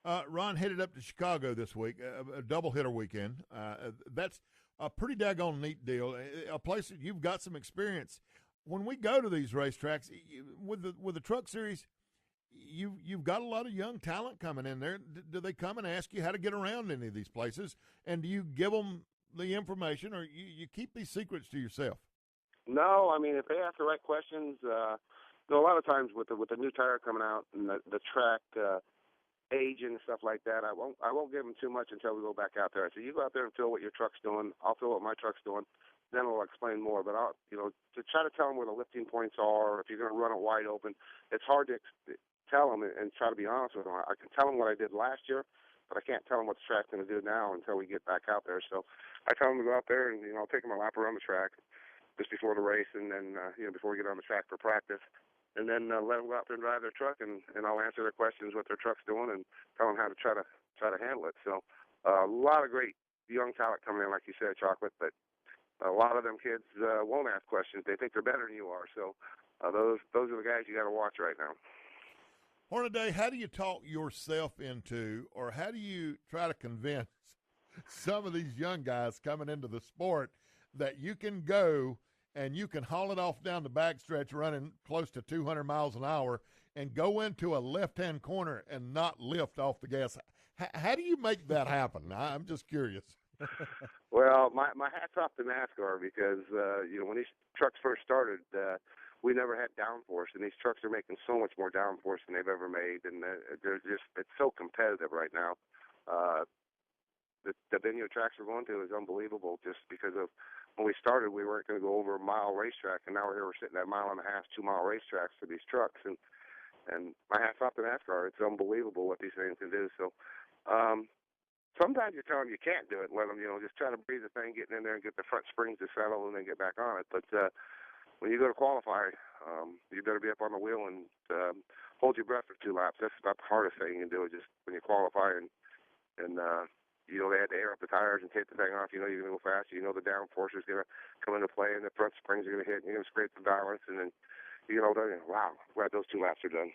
Ron headed up to Chicago this week, a double hitter weekend. That's a pretty daggone neat deal. A place that you've got some experience. When we go to these racetracks with the Truck Series, you've got a lot of young talent coming in there. Do they come and ask you how to get around any of these places, and do you give them the information, or you keep these secrets to yourself? No, I mean if they ask the right questions, a lot of times with the new tire coming out and the track. Age and stuff like that. I won't give them too much until we go back out there. I say, you go out there and feel what your truck's doing. I'll feel what my truck's doing. Then I'll explain more. But to try to tell them where the lifting points are, or if you're going to run it wide open, it's hard to tell them and try to be honest with them. I can tell them what I did last year, but I can't tell them what the track's going to do now until we get back out there. So I tell them to go out there and I'll take them a lap around the track just before the race, and then before we get on the track for practice. And then let them go out there and drive their truck, and I'll answer their questions, what their truck's doing, and tell them how to try to handle it. So a lot of great young talent coming in, like you said, Chocolate, but a lot of them kids won't ask questions. They think they're better than you are. So those are the guys you got to watch right now. Hornaday, how do you talk yourself into, or how do you try to convince some of these young guys coming into the sport that you can go and you can haul it off down the backstretch running close to 200 miles an hour and go into a left-hand corner and not lift off the gas? How do you make that happen? I'm just curious. Well, my hat's off to NASCAR because, when these trucks first started, we never had downforce, and these trucks are making so much more downforce than they've ever made, and it's so competitive right now. The venue tracks we're going to is unbelievable just because of when we started, we weren't going to go over a mile racetrack, and now we're sitting at 1.5 mile, 2 mile racetracks for these trucks. And my hat's off to NASCAR. It's unbelievable what these things can do. So sometimes you tell them you can't do it. Let them, just try to breathe the thing, getting in there and get the front springs to settle and then get back on it. But when you go to qualify, you better be up on the wheel and hold your breath for 2 laps. That's about the hardest thing you can do, just when you qualify and they had to air up the tires and take the thing off. You're going to go fast. The downforce is going to come into play, and the front springs are going to hit, and you're going to scrape the balance, and then you get all done. And, wow, glad those 2 laps are done.